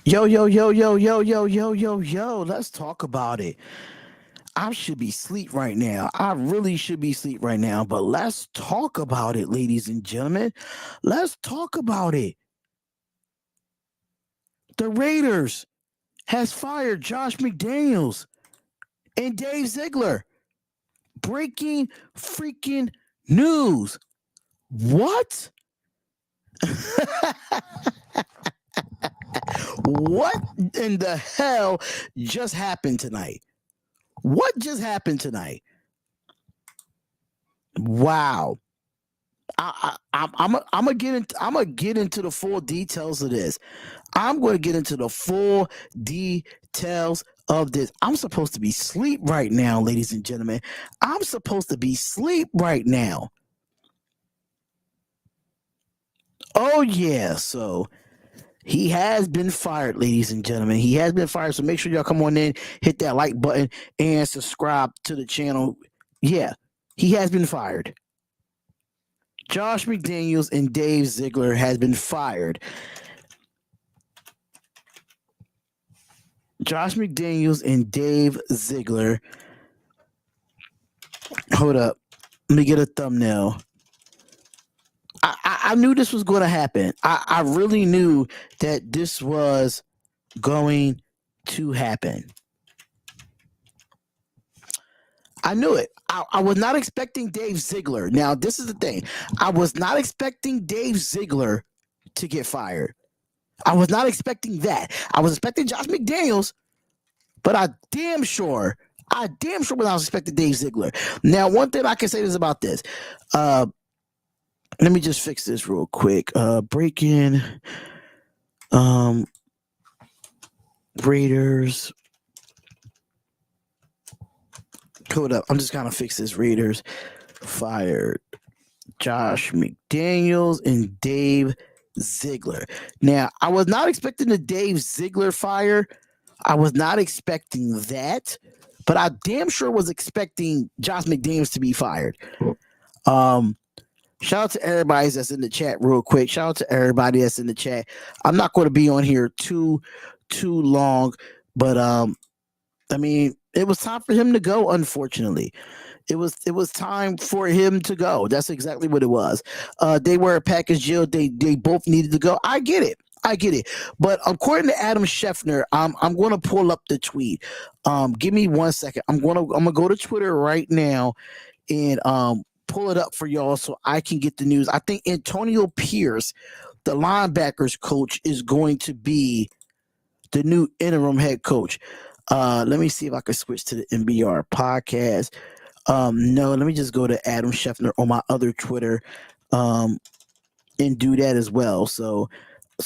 Yo, yo, yo, yo, yo, yo, yo, yo, yo. Let's talk about it. I should be asleep right now. I really should be asleep right now, but let's talk about it, ladies and gentlemen. Let's talk about it. The Raiders has fired Josh McDaniels and Dave Ziegler. Breaking freaking news. What? What in the hell just happened tonight? What just happened tonight? Wow. I'm gonna get into the full details of this. I'm going to get into the full details of this. I'm supposed to be asleep right now, ladies and gentlemen. I'm supposed to be asleep right now. Oh yeah, so he has been fired, ladies and gentlemen. He has been fired. So make sure y'all come on in, hit that like button, and subscribe to the channel. Yeah, he has been fired. Josh McDaniels and Dave Ziegler has been fired. Josh McDaniels and Dave Ziegler. Hold up. Let me get a thumbnail. I knew this was going to happen. I really knew that this was going to happen. I knew it. I was not expecting Dave Ziegler. Now, this is the thing. I was not expecting Dave Ziegler to get fired. I was not expecting that. I was expecting Josh McDaniels, but I damn sure was not expecting Dave Ziegler. Now, one thing I can say is about this. Let me just fix this real quick. Breaking Raiders. Hold up. I'm just gonna fix this. Raiders fired Josh McDaniels and Dave Ziegler. Now, I was not expecting the Dave Ziegler fire. I was not expecting that, but I damn sure was expecting Josh McDaniels to be fired. Shout out to everybody that's in the chat real quick. Shout out to everybody that's in the chat. I'm not going to be on here too long, but I mean, it was time for him to go, unfortunately. It was time for him to go. That's exactly what it was. They were a package deal. They both needed to go. I get it. But according to Adam Schefter, I'm going to pull up the tweet. Give me 1 second. I'm gonna go to Twitter right now and pull it up for y'all so I can get the news. I think Antonio Pierce, the linebackers coach, is going to be the new interim head coach. Let me see if I can switch to the MBR podcast. No, let me just go to Adam Schefter on my other Twitter and do that as well. So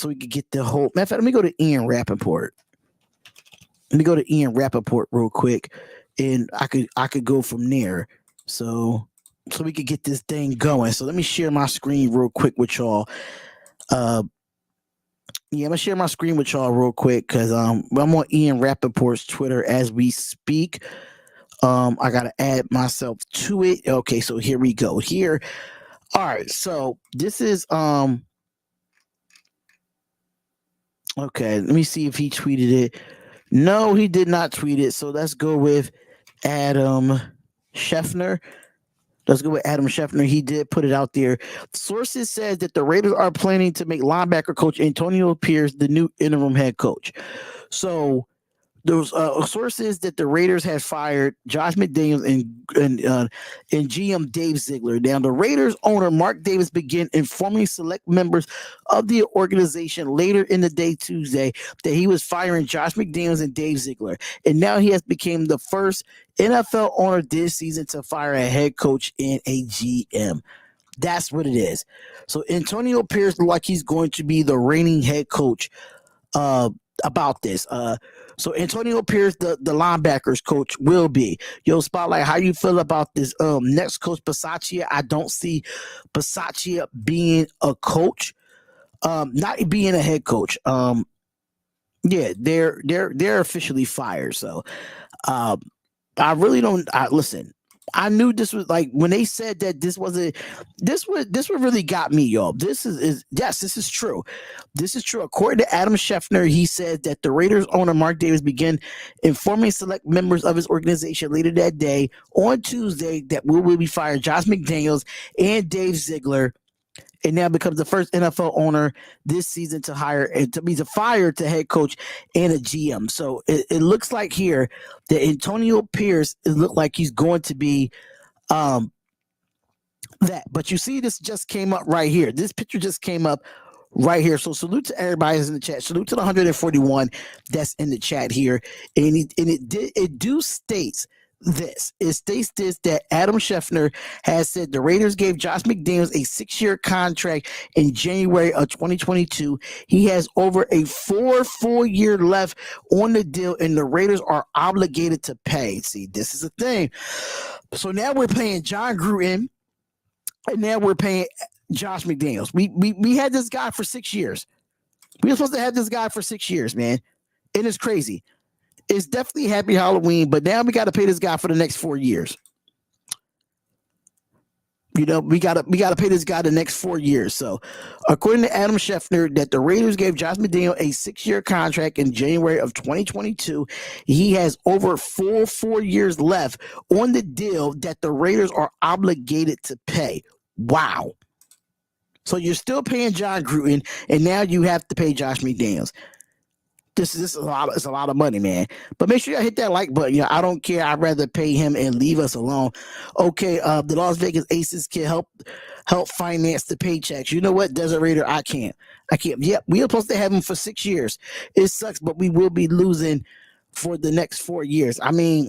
we could get the whole. Matter of fact, let me go to Ian Rappaport. Let me go to Ian Rappaport real quick, and I could go from there. So we could get this thing going. So let me share my screen real quick with y'all. Yeah, I'm gonna share my screen with y'all real quick because I'm on Ian Rappaport's Twitter as we speak. I gotta add myself to it. Okay, so here we go. Here, all right. So this is okay. Let me see if he tweeted it. No, he did not tweet it. So let's go with Adam Schefter. He did put it out there. Sources said that the Raiders are planning to make linebacker coach Antonio Pierce the new interim head coach. So those sources that the Raiders had fired Josh McDaniels and GM Dave Ziegler. Now, the Raiders owner Mark Davis began informing select members of the organization later in the day Tuesday that he was firing Josh McDaniels and Dave Ziegler, and now he has become the first NFL owner this season to fire a head coach and a GM. That's what it is. So Antonio Pierce looks like he's going to be the reigning head coach about this. So Antonio Pierce, the linebackers coach, will be. Yo, Spotlight, how you feel about this? Next coach, Bisaccia. I don't see Bisaccia being a coach, not being a head coach. Yeah, they're officially fired. So, I really don't. Listen. I knew this was like when they said that this what really got me, y'all. This is yes, this is true. This is true. According to Adam Schefter, he said that the Raiders owner Mark Davis began informing select members of his organization later that day on Tuesday that will be fired Josh McDaniels and Dave Ziegler, and now becomes the first NFL owner this season to hire and to fire to head coach and a GM. So it looks like here that Antonio Pierce, it looked like he's going to be um, that. But you see, this just came up right here. This picture just came up right here. So salute to everybody that's in the chat. Salute to the 141 that's in the chat here. And it do states this. It states this that Adam Schefter has said the Raiders gave Josh McDaniels a 6-year contract in January of 2022. He has over a full year left on the deal, and the Raiders are obligated to pay. See, this is the thing. So now we're paying John Gruden, and now we're paying Josh McDaniels. We had this guy for 6 years. We were supposed to have this guy for 6 years, man. And it's crazy. It's definitely Happy Halloween, but now we got to pay this guy for the next 4 years. You know, we gotta pay this guy the next 4 years. So, according to Adam Schefter, that the Raiders gave Josh McDaniels a 6-year contract in January of 2022. He has over 4 years left on the deal that the Raiders are obligated to pay. Wow. So you're still paying John Gruden, and now you have to pay Josh McDaniels. This is a lot of money, man. But make sure you hit that like button. You know, I don't care. I'd rather pay him and leave us alone. Okay, the Las Vegas Aces can help finance the paychecks. You know what, Desert Raider? I can't. Yep, we are supposed to have him for 6 years. It sucks, but we will be losing for the next 4 years. I mean,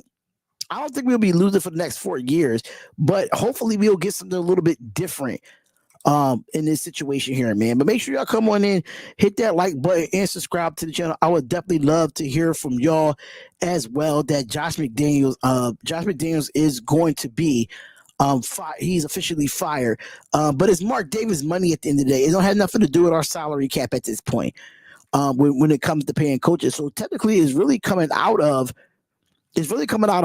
I don't think we'll be losing for the next 4 years, but hopefully we'll get something a little bit different in this situation here, man. But make sure y'all come on in, hit that like button, and subscribe to the channel. I would definitely love to hear from y'all as well. That Josh McDaniels is going to be he's officially fired. But it's Mark Davis money at the end of the day. It don't have nothing to do with our salary cap at this point. When it comes to paying coaches, so technically it's really coming out of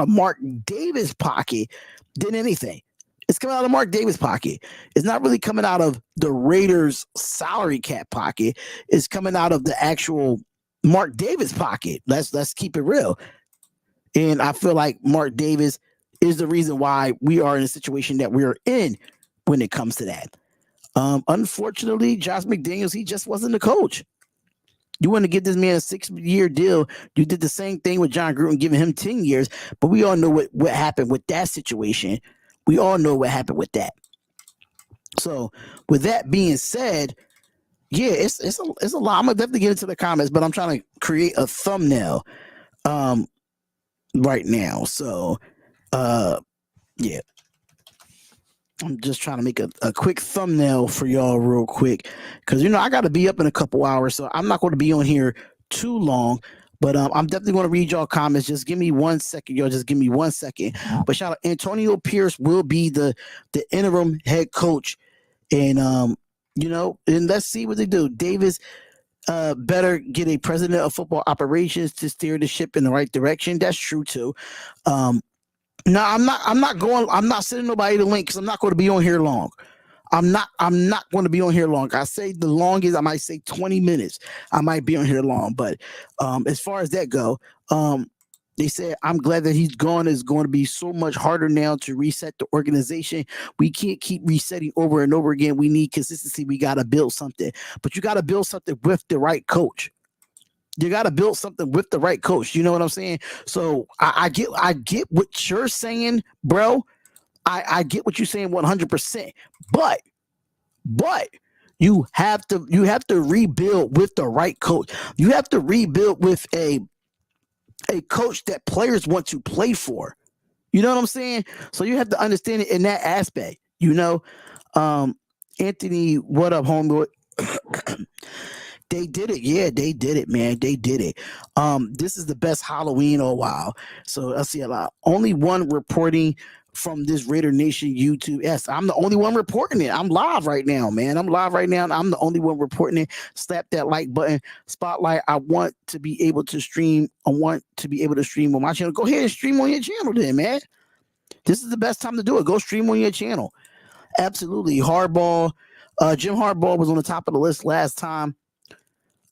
Mark Davis' pocket than anything. It's coming out of Mark Davis' pocket. It's not really coming out of the Raiders' salary cap pocket. It's coming out of the actual Mark Davis pocket. Let's keep it real. And I feel like Mark Davis is the reason why we are in a situation that we're in when it comes to that. Unfortunately, Josh McDaniels, he just wasn't the coach. You want to give this man a 6-year deal. You did the same thing with John Gruden, giving him 10 years. But we all know what happened with that situation. We all know what happened with that. So, with that being said, yeah, it's a lot. I'm gonna definitely get into the comments, but I'm trying to create a thumbnail right now. So, yeah, I'm just trying to make a quick thumbnail for y'all real quick because I got to be up in a couple hours, so I'm not going to be on here too long. But I'm definitely going to read y'all comments. Just give me 1 second, y'all. Just give me 1 second. But shout out, Antonio Pierce will be the interim head coach, and and let's see what they do. Davis better get a president of football operations to steer the ship in the right direction. That's true too. No, I'm not sending nobody the link because I'm not going to be on here long. I'm not going to be on here long. I say the longest, I might say 20 minutes. I might be on here long, but as far as that go, they said, I'm glad that he's gone. It's going to be so much harder now to reset the organization. We can't keep resetting over and over again. We need consistency. We got to build something, but you got to build something with the right coach. You got to build something with the right coach. You know what I'm saying? So I get what you're saying, bro. I get what you're saying 100%, but you have to rebuild with the right coach. You have to rebuild with a coach that players want to play for. You know what I'm saying? So you have to understand it in that aspect. Anthony, what up, homeboy? They did it. Yeah, they did it, man. They did it. This is the best Halloween in a while. So I see a lot. Only one reporting from this Raider Nation YouTube. Yes, I'm the only one reporting it. I'm live right now, man. I'm live right now, and I'm the only one reporting it. Slap that like button. Spotlight. I want to be able to stream. I want to be able to stream on my channel. Go ahead and stream on your channel then, man. This is the best time to do it. Go stream on your channel. Absolutely. Hardball. Jim Harbaugh was on the top of the list last time.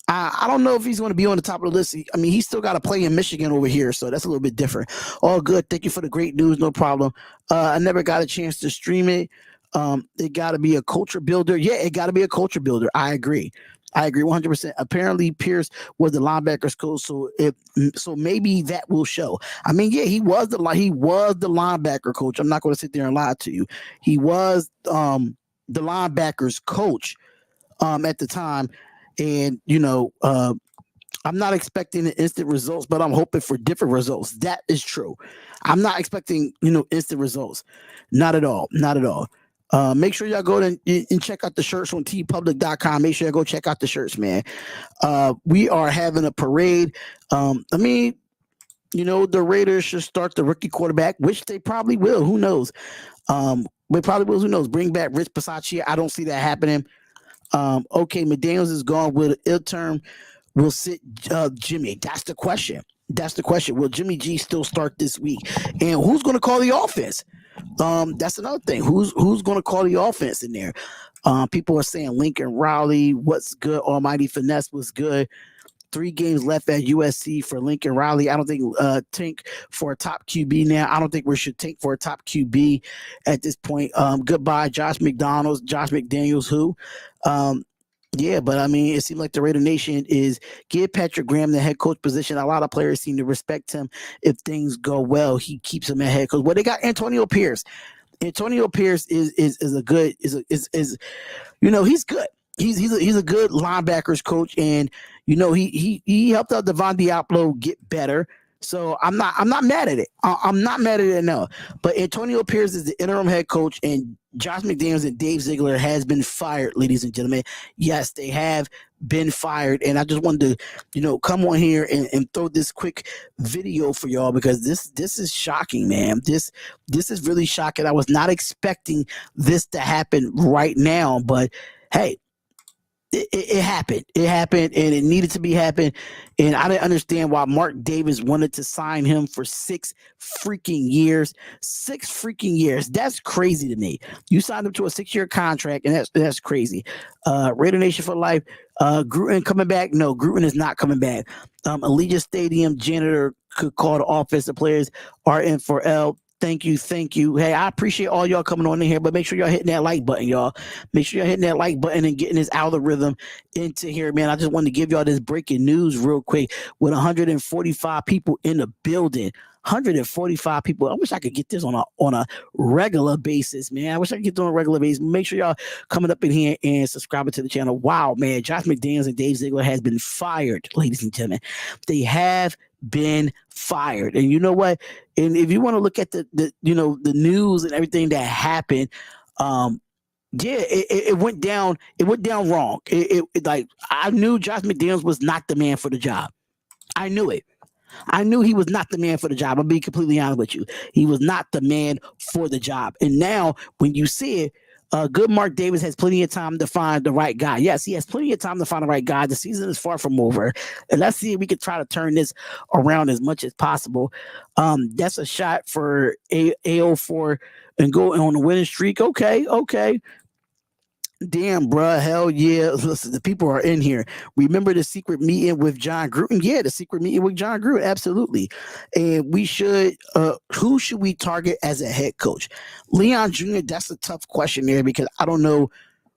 I don't know if he's going to be on the top of the list. I mean, he's still got to play in Michigan over here, so that's a little bit different. All good. Thank you for the great news. No problem. I never got a chance to stream it. It got to be a culture builder. Yeah, it got to be a culture builder. I agree 100%. Apparently, Pierce was the linebackers coach, so maybe that will show. I mean, yeah, he was the linebacker coach. I'm not going to sit there and lie to you. He was the linebackers coach at the time. And, I'm not expecting instant results, but I'm hoping for different results. That is true. I'm not expecting, instant results. Not at all. Not at all. Make sure y'all go and check out the shirts on tpublic.com. Make sure y'all go check out the shirts, man. We are having a parade. The Raiders should start the rookie quarterback, which they probably will. Who knows? They probably will. Who knows? Bring back Rich Bisaccia. I don't see that happening. Okay, Mcdaniels is gone. Will Interim will sit Jimmy? That's the question. Will Jimmy G still start this week? And who's going to call the offense? That's another thing. Who's going to call the offense in there? People are saying Lincoln Riley. What's good? Almighty Finesse was good. 3 games left at USC for Lincoln Riley. I don't think tank for a top QB now. I don't think we should tank for a top QB at this point. Goodbye, Josh McDaniels, who? Yeah, but I mean, it seems like the Raider Nation is give Patrick Graham the head coach position. A lot of players seem to respect him. If things go well, he keeps him at head coach. Well, they got Antonio Pierce. Antonio Pierce is a good he's good. He's a good linebackers coach, and he helped out Devon Diablo get better. So I'm not mad at it. I'm not mad at it no. But Antonio Pierce is the interim head coach, and Josh McDaniels and Dave Ziegler has been fired, ladies and gentlemen. Yes, they have been fired, and I just wanted to come on here and throw this quick video for y'all because this is shocking, man. This is really shocking. I was not expecting this to happen right now, but hey. It happened. It happened, and it needed to be happened. And I didn't understand why Mark Davis wanted to sign him for 6 freaking years. 6 freaking years. That's crazy to me. You signed him to a 6-year contract, and that's crazy. Raider Nation for life. Gruden coming back? No, Gruden is not coming back. Allegiant Stadium janitor could call the offensive players RN4L. Thank you. Hey, I appreciate all y'all coming on in here, but make sure y'all hitting that like button, y'all. Make sure y'all hitting that like button and getting this algorithm into here, man. I just wanted to give y'all this breaking news real quick with 145 people in the building. 145 people. I wish I could get this on a regular basis, man. I wish I could get this on a regular basis. Make sure y'all coming up in here and subscribing to the channel. Wow, man. Josh McDaniels and Dave Ziegler has been fired, ladies and gentlemen. They have been fired. And you know what? And if you want to look at the news and everything that happened, it went down. It went down wrong. Like I knew Josh McDaniels was not the man for the job. I knew it. I knew he was not the man for the job. I'll be completely honest with you. He was not the man for the job. And now when you see it, good Mark Davis has plenty of time to find the right guy. Yes, he has plenty of time to find the right guy. The season is far from over. And let's see if we can try to turn this around as much as possible. That's a shot for AO4 and go on a winning streak. Okay. Damn, bruh. Hell yeah. Listen, the people are in here. Remember the secret meeting with John Gruden? Yeah, the secret meeting with John Gruden. Absolutely. And we should, who should we target as a head coach? Leon Jr., that's a tough question there because I don't know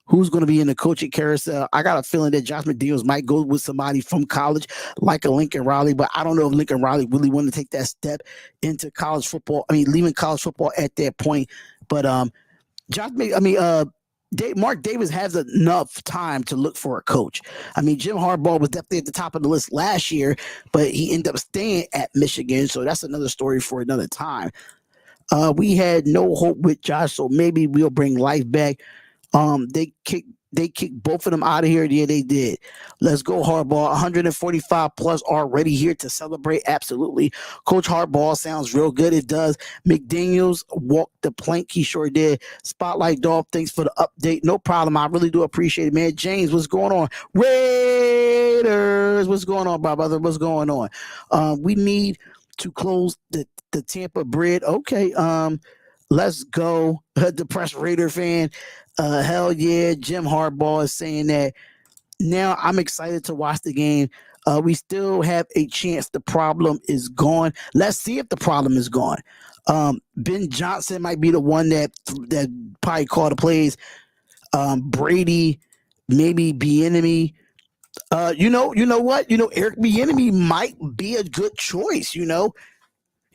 who's going to be in the coaching carousel. I got a feeling that Josh McDaniels might go with somebody from college like a Lincoln Riley, but I don't know if Lincoln Riley really wanted to take that step into college football. I mean, leaving college football at that point. But Mark Davis has enough time to look for a coach. I mean, Jim Harbaugh was definitely at the top of the list last year, but he ended up staying at Michigan. So that's another story for another time. We had no hope with Josh, so maybe we'll bring life back. They kicked both of them out of here. Yeah, they did. Let's go, Harbaugh. 145 plus already here to celebrate. Absolutely. Coach Harbaugh sounds real good. It does. McDaniels walked the plank. He sure did. Spotlight Dog, thanks for the update. No problem. I really do appreciate it, man. James, what's going on? Raiders, what's going on, brother? What's going on? We need to close the Tampa brid. Okay, let's go. Depressed Raider fan. Hell yeah, Jim Harbaugh is saying that. Now I'm excited to watch the game. We still have a chance. The problem is gone. Let's see if the problem is gone. Ben Johnson might be the one that probably call the plays. Brady, maybe Bieniemy. You know what? Eric Bieniemy might be a good choice.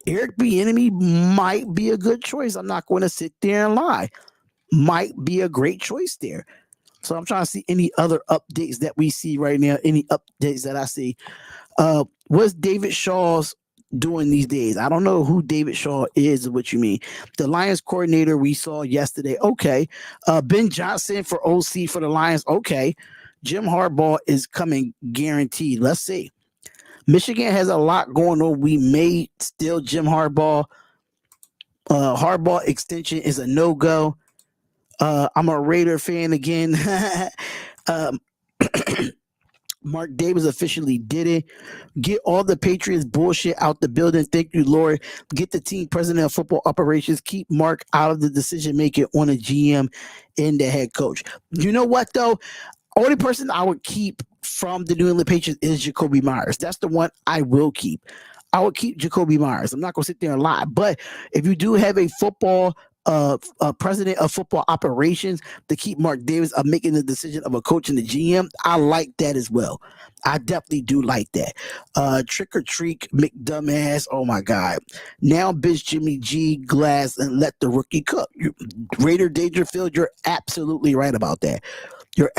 Eric Bieniemy might be a good choice. I'm not going to sit there and lie. Might be a great choice there. So I'm trying to see any other updates that we see right now. Any updates that I see. What's David Shaw's doing these days? I don't know who David Shaw is. What you mean? The Lions coordinator we saw yesterday. Okay. Ben Johnson for OC for the Lions. Okay. Jim Harbaugh is coming guaranteed. Let's see. Michigan has a lot going on. We may still Jim Harbaugh. Harbaugh extension is a no-go. I'm a Raider fan again. um, Mark Davis officially did it. Get all the Patriots bullshit out the building. Thank you, Lord. Get the team president of football operations. Keep Mark out of the decision making on a GM and the head coach. You know what, though? Only person I would keep from the New England Patriots is Jacoby Myers. That's the one I will keep. I would keep Jacoby Myers. I'm not going to sit there and lie. But if you do have a football president of football operations to keep Mark Davis of making the decision of a coach and the GM, I like that as well. I definitely do like that. Trick or treat, McDumbass. Oh my God. Now, bitch, Jimmy G, Glass, and let the rookie cook. Raider Dangerfield, you're absolutely right about that. You're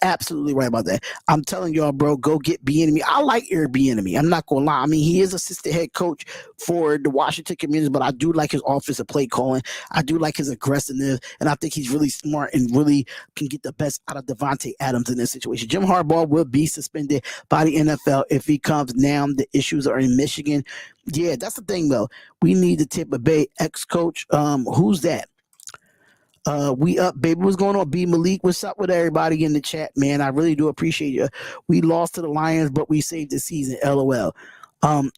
absolutely right about that. I'm telling y'all, bro, go get Bieniemy. I like Eric Bieniemy. I'm not gonna lie. I mean, he is assistant head coach for the Washington Commanders, but I do like his offensive play calling. I do like his aggressiveness, and I think he's really smart and really can get the best out of Devontae Adams in this situation. Jim Harbaugh will be suspended by the NFL if he comes down. The issues are in Michigan. Yeah, that's the thing, though. We need the Tampa Bay ex-coach. Who's that? We up, baby. What's going on, B Malik? What's up with everybody in the chat, man? I really do appreciate you. We lost to the Lions, but we saved the season. LOL.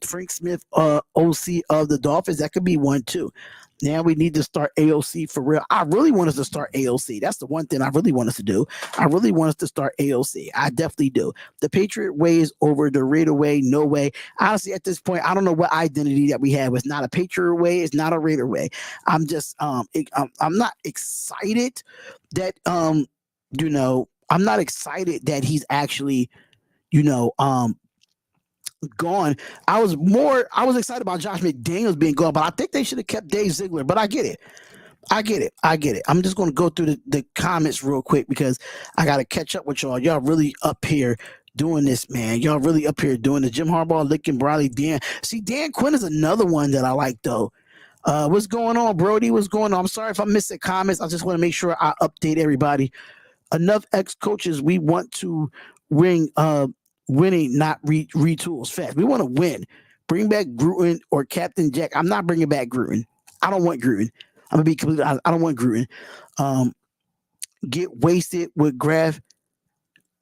Frank Smith, OC of the Dolphins. That could be one too. Now we need to start AOC for real. I really want us to start AOC. That's the one thing I really want us to do. I really want us to start AOC. I definitely do. The Patriot way is over. The Raider way, no way. Honestly, at this point, I don't know what identity that we have. It's not a Patriot way. It's not a Raider way. I'm just, I'm not excited that, I'm not excited that he's actually, gone. I was excited about Josh McDaniels being gone, but I think they should have kept Dave Ziegler. But I get it. I'm just going to go through the comments real quick because I got to catch up with y'all. Y'all really up here doing this, man. Y'all really up here doing this. Jim Harbaugh, Lincoln Briley, Dan. See, Dan Quinn is another one that I like, though. What's going on, Brody? What's going on? I'm sorry if I missed the comments. I just want to make sure I update everybody. Enough ex-coaches. We want to winning, not retools fast. We want to win. Bring back Gruden or Captain Jack. I'm not bringing back Gruden. I don't want Gruden. I'm gonna be completely honest. I don't want Gruden. Get wasted with Graf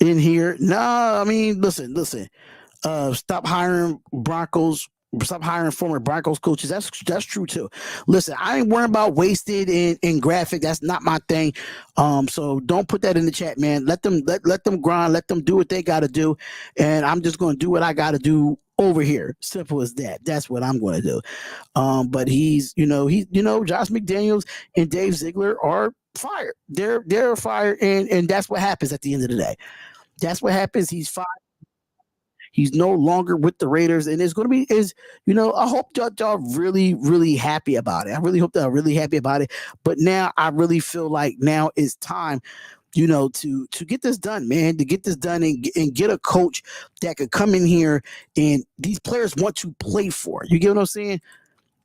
in here. Nah, I mean, listen. Stop hiring Broncos. Stop hiring former Broncos coaches. That's true too. Listen, I ain't worrying about wasted in graphic. That's not my thing. So don't put that in the chat, man. Let them grind. Let them do what they got to do, and I'm just going to do what I got to do over here. Simple as that. That's what I'm going to do. But Josh McDaniels and Dave Ziegler are fired. They're fired, and that's what happens at the end of the day. That's what happens. He's fired. He's no longer with the Raiders, and it's going to be I hope y'all really, really happy about it. I really hope they're really happy about it. But now I really feel like now is time, to get this done, man, to get this done and get a coach that could come in here and these players want to play for. You get what I'm saying?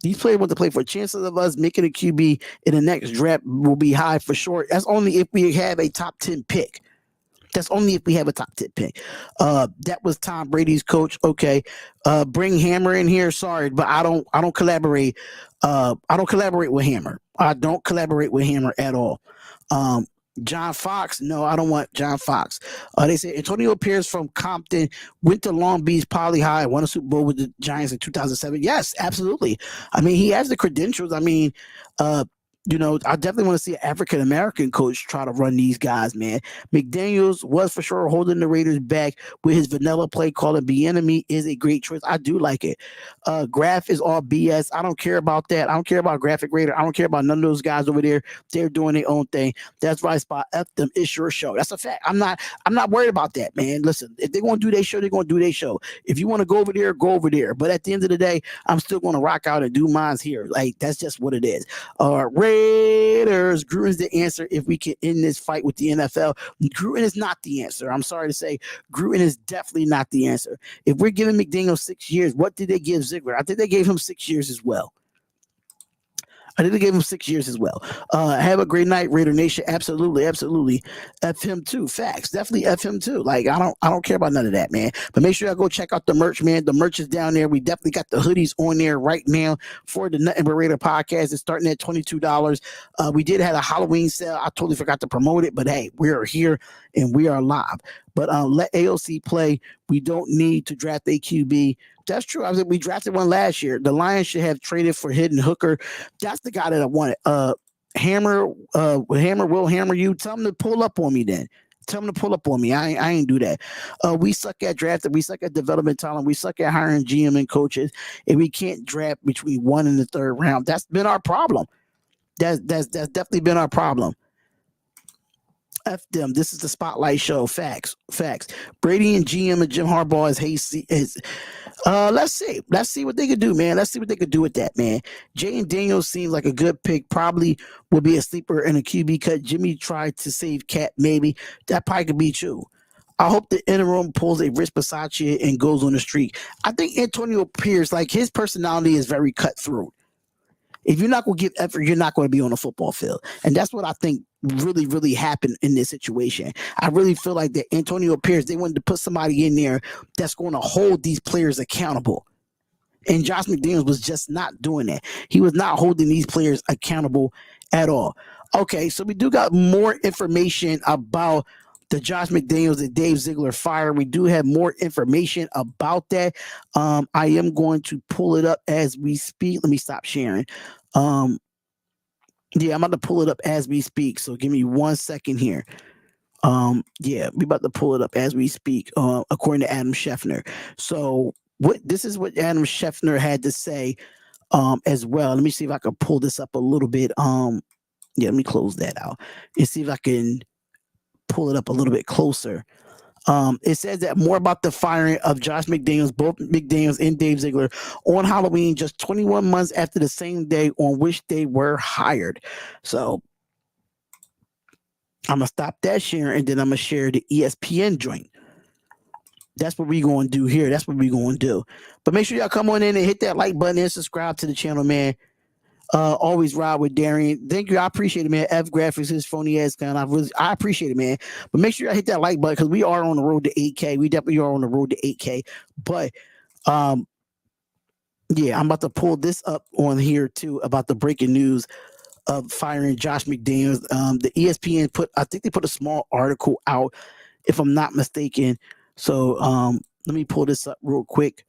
These players want to play for. Chances of us making a QB in the next draft will be high for sure. That's only if we have a top 10 pick. That's only if we have a top 10 pick. That was Tom Brady's coach. Okay. Bring Hammer in here. Sorry, but I don't collaborate. I don't collaborate with Hammer. I don't collaborate with Hammer at all. John Fox. No, I don't want John Fox. They say Antonio Pierce from Compton went to Long Beach Poly High, won a Super Bowl with the Giants in 2007. Yes, absolutely. I mean, he has the credentials. I mean, uh, I definitely want to see an African American coach try to run these guys, man. McDaniels was for sure holding the Raiders back with his vanilla play calling. Enemy is a great choice. I do like it. Graph is all BS. I don't care about that. I don't care about Graphic Raider. I don't care about none of those guys over there. They're doing their own thing. That's right spot. F them. It's your show. That's a fact. I'm not worried about that, man. Listen, if they're gonna do their show, they're gonna do their show. If you want to go over there, go over there. But at the end of the day, I'm still gonna rock out and do mines here. Like that's just what it is. Raiders. Gruden's the answer if we can end this fight with the NFL. Gruden is not the answer. I'm sorry to say, Gruden is definitely not the answer. If we're giving McDaniels 6 years, what did they give Ziegler? I think they gave him 6 years as well. I think they gave him 6 years as well. Have a great night, Raider Nation. Absolutely, absolutely. F him too. Facts. Definitely F him too. Like I don't care about none of that, man. But make sure y'all go check out the merch, man. The merch is down there. We definitely got the hoodies on there right now for the Nothing But Raider podcast. It's starting at $22. We did have a Halloween sale. I totally forgot to promote it, but hey, we are here and we are live. But let AOC play. We don't need to draft a QB. That's true. I was we drafted one last year. The Lions should have traded for Hidden Hooker. That's the guy that I wanted. Hammer will hammer you. Tell him to pull up on me then. Tell him to pull up on me. I ain't do that. We suck at drafting. We suck at development talent. We suck at hiring GM and coaches. And we can't draft between 1 and the 3rd round. That's been our problem. That's definitely been our problem. F them. This is the spotlight show. Facts. Facts. Brady and GM and Jim Harbaugh is hasty. Let's see. Let's see what they could do, man. Let's see what they could do with that, man. Jay and Daniel seems like a good pick. Probably would be a sleeper in a QB cut. Jimmy tried to save Cat, maybe. That probably could be true. I hope the interim pulls a Rich Bisaccia and goes on the streak. I think Antonio Pierce, like his personality is very cutthroat. If you're not going to give effort, you're not going to be on the football field. And that's what I think really, really happened in this situation. I really feel like that Antonio Pierce, they wanted to put somebody in there that's going to hold these players accountable. And Josh McDaniels was just not doing that. He was not holding these players accountable at all. Okay, so we do got more information about the Josh McDaniels and Dave Ziegler fire. We do have more information about that. I am going to pull it up as we speak. Let me stop sharing. Yeah, I'm about to pull it up as we speak. So give me 1 second here. Yeah, we about to pull it up as we speak. According to Adam Scheffner. So this is what Adam Scheffner had to say as well. Let me see if I can pull this up a little bit. Yeah, let me close that out and see if I can pull it up a little bit closer. It says that more about the firing of Josh McDaniels, both McDaniels and Dave Ziegler, on Halloween, just 21 months after the same day on which they were hired. So I'm gonna stop that sharing, and then I'm gonna share the ESPN joint. That's what we're going to do here. That's what we're going to do. But make sure y'all come on in and hit that like button and subscribe to the channel, man. Always ride with Darian. Thank you. I appreciate it, man. F Graphics is phony ass kind. I appreciate it, man. But make sure y'all hit that like button because we are on the road to 8K. We definitely are on the road to 8K. But yeah, I'm about to pull this up on here too about the breaking news of firing Josh McDaniels. The ESPN I think they put a small article out, if I'm not mistaken. So let me pull this up real quick.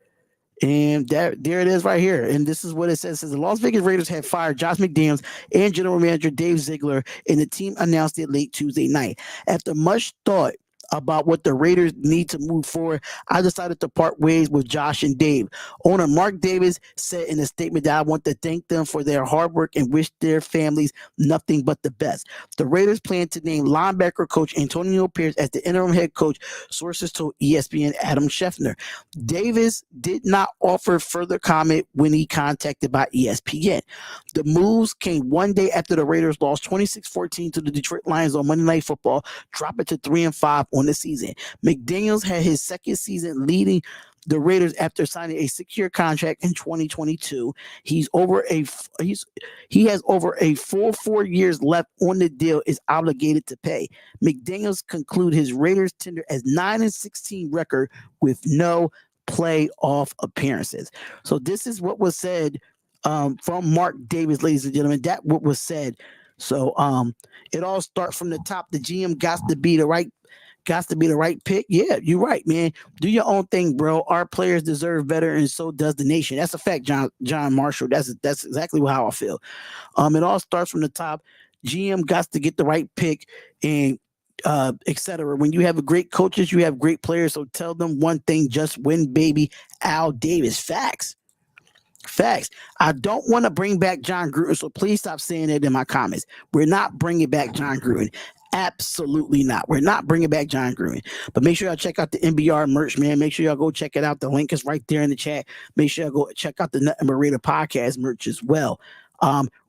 And there it is right here. And this is what it says. It says the Las Vegas Raiders have fired Josh McDaniels and general manager Dave Ziegler, and the team announced it late Tuesday night. After much thought about what the Raiders need to move forward, I decided to part ways with Josh and Dave. Owner Mark Davis said in a statement that I want to thank them for their hard work and wish their families nothing but the best. The Raiders plan to name linebacker coach Antonio Pierce as the interim head coach, sources told ESPN Adam Scheffner. Davis did not offer further comment when he contacted by ESPN. The moves came one day after the Raiders lost 26-14 to the Detroit Lions on Monday Night Football, dropping to 3-5 on the season. McDaniels had his second season leading the Raiders after signing a 6-year contract in 2022. He has over a full 4 years left on the deal, is obligated to pay. McDaniels conclude his Raiders tender as 9-16 record with no playoff appearances. So this is what was said from Mark Davis, ladies and gentlemen. That what was said So it all starts from the top. The GM got to be the right pick. Yeah, you're right, man. Do your own thing, bro. Our players deserve better, and so does the nation. That's a fact, John Marshall. That's exactly how I feel. It all starts from the top. GM got to get the right pick and etc. When you have a great coaches, you have great players. So tell them one thing: just win, baby. Al Davis, facts. Facts. I don't want to bring back John Gruden, so please stop saying it in my comments. We're not bringing back John Gruden. Absolutely not. We're not bringing back John Gruden. But make sure y'all check out the NBR merch, man. Make sure y'all go check it out. The link is right there in the chat. Make sure y'all go check out the Nothing But Raider podcast merch as well.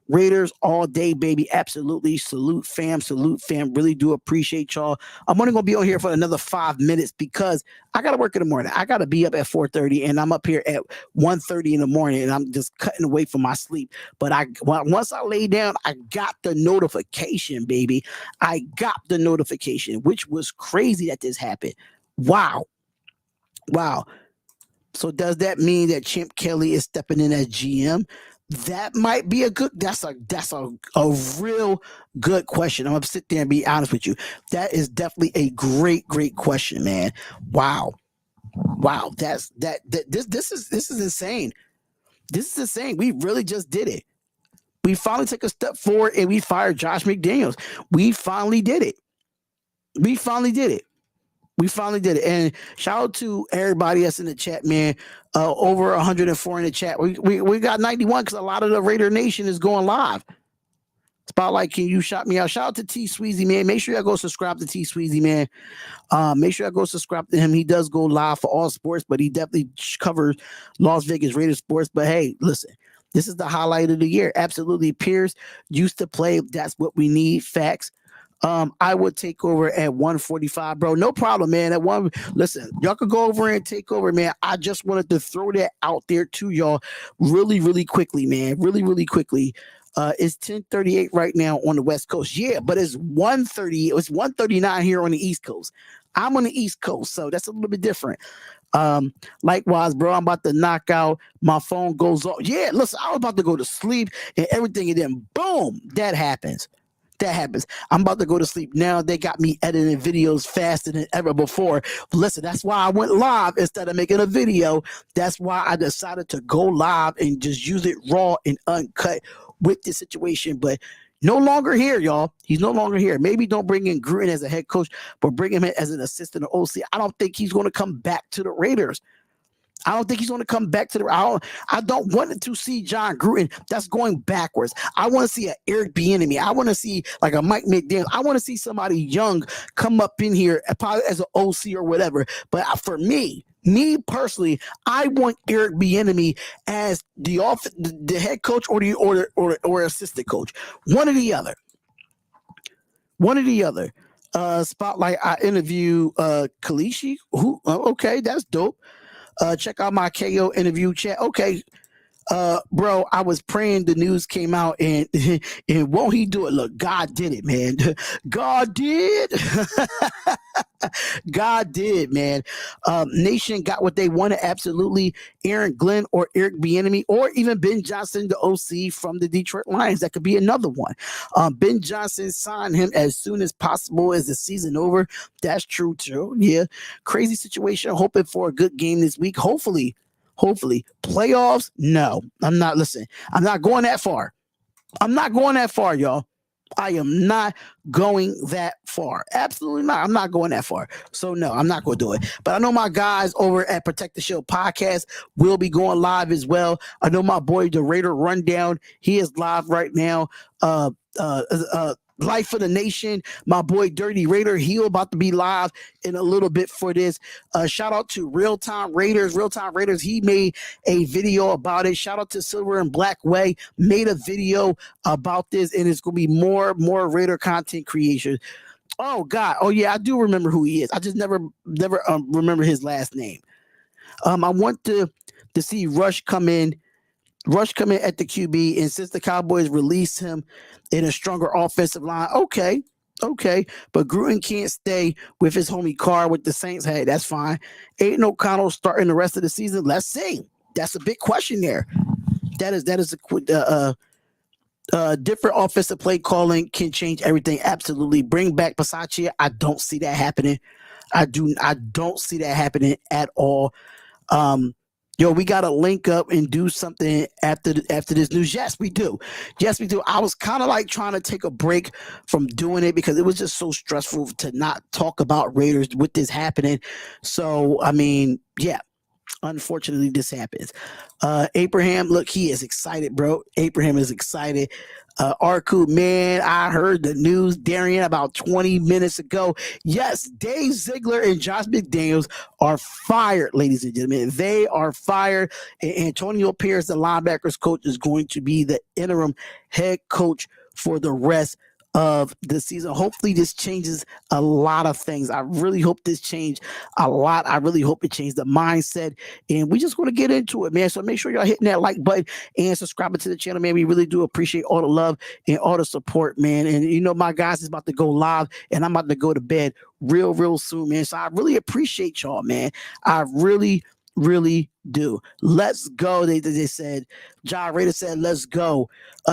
Raiders all day, baby. Absolutely. Salute, fam. Salute, fam. Really do appreciate y'all. I'm only going to be on here for another 5 minutes because I got to work in the morning. I got to be up at 4:30 and I'm up here at 1:30 in the morning and I'm just cutting away from my sleep. But once I lay down, I got the notification, baby. I got the notification, which was crazy that this happened. Wow. Wow. So does that mean that Chimp Kelly is stepping in as GM? That might be that's a real good question. I'm gonna sit there and be honest with you. That is definitely a great question, man. Wow. Wow. This is insane. This is insane. We really just did it. We finally took a step forward and we fired Josh McDaniels. We finally did it. We finally did it. We finally did it. And shout out to everybody that's in the chat, man. Over 104 in the chat. We got 91 because a lot of the Raider Nation is going live. Spotlight, can you shout me out? Shout out to T Sweezy, man. Make sure y'all go subscribe to T Sweezy, man. Make sure y'all go subscribe to him. He does go live for all sports, but he definitely covers Las Vegas Raiders sports. But hey, listen, this is the highlight of the year. Absolutely. Pierce used to play. That's what we need. Facts. I would take over at 145, bro. No problem, man. At one, listen, y'all could go over and take over, man. I just wanted to throw that out there to y'all really quickly, man. Really quickly. It's 10:38 right now on the West Coast. Yeah, but it's 1:30. It's 1:39 here on the East Coast. I'm on the East Coast, so that's a little bit different. Likewise, bro, I'm about to knock out. My phone goes off. Yeah, listen, I was about to go to sleep and everything, and then boom, that happens. That happens. I'm about to go to sleep now. They got me editing videos faster than ever before. Listen, that's why I went live instead of making a video. That's why I decided to go live and just use it raw and uncut with this situation. But no longer here, y'all. He's no longer here. Maybe don't bring in Gruden as a head coach, but bring him in as an assistant or OC. I don't think he's going to come back to the Raiders. I don't think he's going to come back to the. I don't want to see John Gruden. That's going backwards. I want to see an Eric Bieniemy. I want to see like a Mike McDaniels. I want to see somebody young come up in here, probably as an OC or whatever. But for me personally, I want Eric Bieniemy as the head coach or assistant coach. One or the other. One or the other. Spotlight. I interview Kalishi. Who? Okay, that's dope. Check out my KO interview chat. Okay, bro, I was praying the news came out and and won't he do it? Look, God did it, man. God did. God did, man. Nation got what they wanted. Absolutely. Aaron Glenn or Eric Bieniemy or even Ben Johnson, the OC from the Detroit Lions. That could be another one. Ben Johnson signed him as soon as possible as the season over. That's true, too. Yeah. Crazy situation. Hoping for a good game this week. Hopefully. Playoffs? No, I'm not. Listen, I'm not going that far. I'm not going that far, y'all. I am not going that far. Absolutely not. I'm not going that far. So no, I'm not going to do it. But I know my guys over at Protect the Shield podcast will be going live as well. I know my boy, the Raider Rundown, he is live right now. Life for the Nation, my boy Dirty Raider, he about to be live in a little bit for this. Shout out to Real Time Raiders. He made a video about it. Shout out to Silver and Black Way, made a video about this, and it's gonna be more Raider content creation. Oh God, oh yeah, I do remember who he is. I just never remember his last name. I want to see Rush come in at the QB, and since the Cowboys released him in a stronger offensive line, okay. But Gruden can't stay with his homie Carr with the Saints. Hey, that's fine. Aiden O'Connell starting the rest of the season. Let's see. That's a big question there. That is Different offensive play calling can change everything. Absolutely. Bring back Pasaccia. I don't see that happening. I don't see that happening at all. Um, we gotta link up and do something after this news. Yes, we do. Yes, we do. I was kind of like trying to take a break from doing it because it was just so stressful to not talk about Raiders with this happening. So I mean, yeah, unfortunately this happens. Abraham, look, he is excited, bro. Abraham is excited. Arku, man, I heard the news, Darian, about 20 minutes ago. Yes, Dave Ziegler and Josh McDaniels are fired, ladies and gentlemen. They are fired. And Antonio Pierce, the linebackers coach, is going to be the interim head coach for the rest of the season. Hopefully this changes a lot of things. I really hope this changed a lot. I really hope it changed the mindset. And we just want to get into it, man. So make sure y'all hitting that like button and subscribing to the channel, man. We really do appreciate all the love and all the support, man. And my guys is about to go live and I'm about to go to bed real soon, man. So I really appreciate y'all, man. I really do. Let's go. They said, John Rader said, let's go.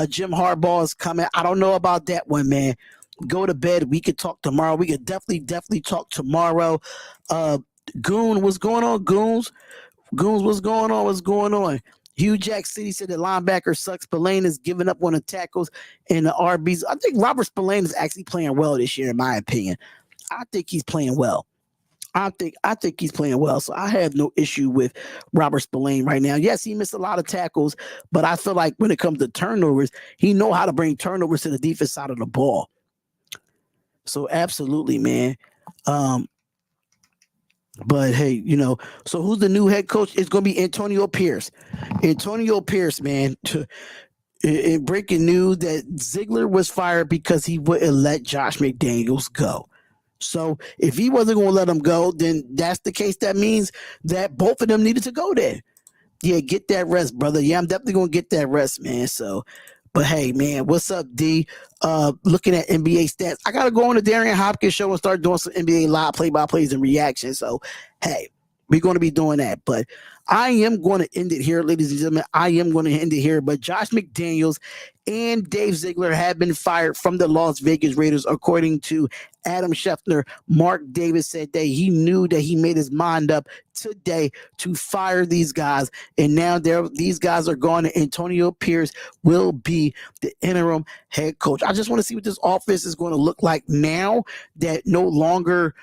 Jim Harbaugh is coming. I don't know about that one, man. Go to bed. We could talk tomorrow. We could definitely talk tomorrow. Goon, what's going on, Goons? Goons, what's going on? What's going on? Hugh Jack City said the linebacker sucks. Spillane is giving up on the tackles and the RBs. I think Robert Spillane is actually playing well this year, in my opinion. I think he's playing well. I think he's playing well. So I have no issue with Robert Spillane right now. Yes, he missed a lot of tackles, but I feel like when it comes to turnovers, he know how to bring turnovers to the defense side of the ball. So absolutely, man. But hey, so who's the new head coach? It's going to be Antonio Pierce. Antonio Pierce, man. In breaking news that Ziegler was fired because he wouldn't let Josh McDaniels go. So if he wasn't going to let him go, then that's the case. That means that both of them needed to go there. Yeah, get that rest, brother. Yeah, I'm definitely going to get that rest, man. So, but hey, man, what's up, D? Looking at NBA stats. I got to go on the Darian Hopkins show and start doing some NBA live play-by-plays and reactions. So, hey, we're going to be doing that. But I am going to end it here, ladies and gentlemen. I am going to end it here. But Josh McDaniels and Dave Ziegler have been fired from the Las Vegas Raiders, according to Adam Schefter. Mark Davis said that he knew that he made his mind up today to fire these guys, and now these guys are gone, and Antonio Pierce will be the interim head coach. I just want to see what this offense is going to look like now that no longer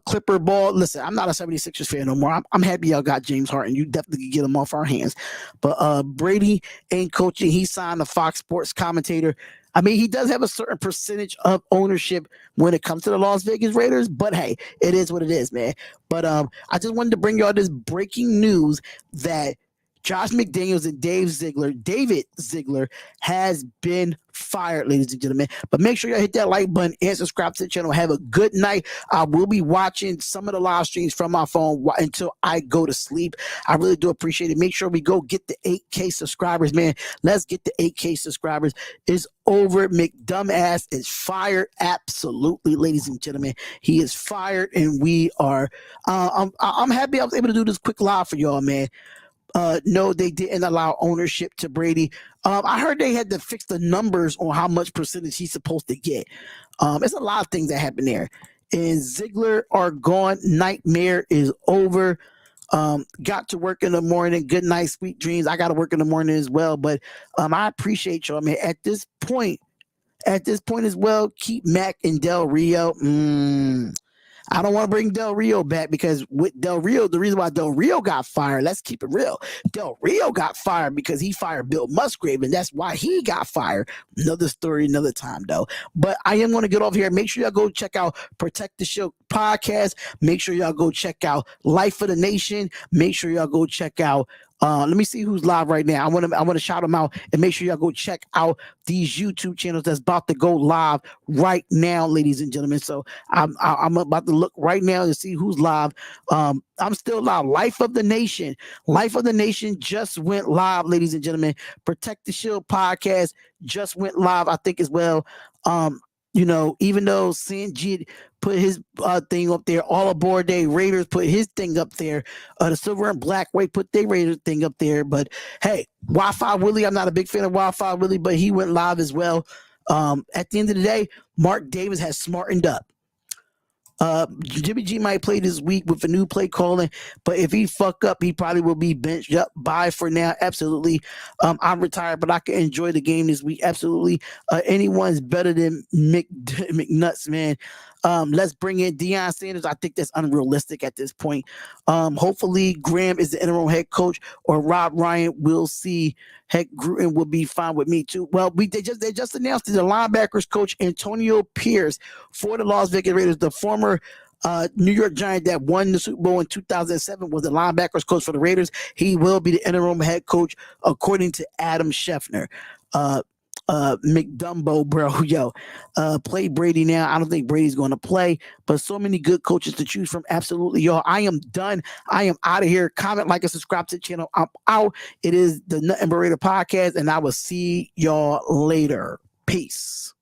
Clipper ball. Listen, I'm not a 76ers fan no more. I'm happy y'all got James Harden. You definitely can get him off our hands. But Brady ain't coaching. He signed a Fox Sports commentator. I mean, he does have a certain percentage of ownership when it comes to the Las Vegas Raiders, but hey, it is what it is, man. But I just wanted to bring y'all this breaking news that Josh McDaniels and David Ziegler has been fired, ladies and gentlemen. But make sure y'all hit that like button and subscribe to the channel. Have a good night. I will be watching some of the live streams from my phone until I go to sleep. I really do appreciate it. Make sure we go get the 8K subscribers, man. Let's get the 8K subscribers. It's over. McDumbass is fired. Absolutely, ladies and gentlemen. He is fired, and we are I'm happy I was able to do this quick live for y'all, man. No, they didn't allow ownership to Brady. I heard they had to fix the numbers on how much percentage he's supposed to get. There's a lot of things that happen there. And Ziegler are gone. Nightmare is over. Got to work in the morning. Good night, sweet dreams. I got to work in the morning as well. But I appreciate y'all, man. At this point as well, keep Mac and Del Rio. I don't want to bring Del Rio back because with Del Rio, the reason why Del Rio got fired, let's keep it real. Del Rio got fired because he fired Bill Musgrave, and that's why he got fired. Another story, another time, though. But I am going to get off here. Make sure y'all go check out Protect the Show podcast. Make sure y'all go check out Life of the Nation. Make sure y'all go check out let me see who's live right now. I want to shout them out and make sure y'all go check out these YouTube channels that's about to go live right now, ladies and gentlemen. So I'm about to look right now to see who's live. I'm still live. Life of the Nation just went live, ladies and gentlemen. Protect the Shield podcast just went live, I think, as well. Even though Sanjit put his thing up there, all aboard day Raiders put his thing up there, the Silver and Black Way put their Raiders thing up there. But hey, Wi-Fi Willie, I'm not a big fan of Wi-Fi Willie, but he went live as well. At the end of the day, Mark Davis has smartened up. Jimmy G might play this week with a new play calling, but if he fuck up, he probably will be benched. Yep, bye for now. Absolutely. I'm retired, but I can enjoy the game this week. Absolutely. Anyone's better than McNuts, man. Let's bring in Deion Sanders. I think that's unrealistic at this point. Hopefully Graham is the interim head coach, or Rob Ryan. We'll see. Heck, Gruden will be fine with me too. Well, they just announced that the linebackers coach Antonio Pierce for the Las Vegas Raiders, the former New York Giant that won the Super Bowl in 2007, was the linebackers coach for the Raiders. He will be the interim head coach, according to Adam Schefter. McDumbo, bro, play Brady now. I don't think Brady's going to play, but so many good coaches to choose from. Absolutely, y'all. I am done. I am out of here. Comment, like, and subscribe to the channel. I'm out. It is the Nut and Burrito podcast, and I will see y'all later. Peace.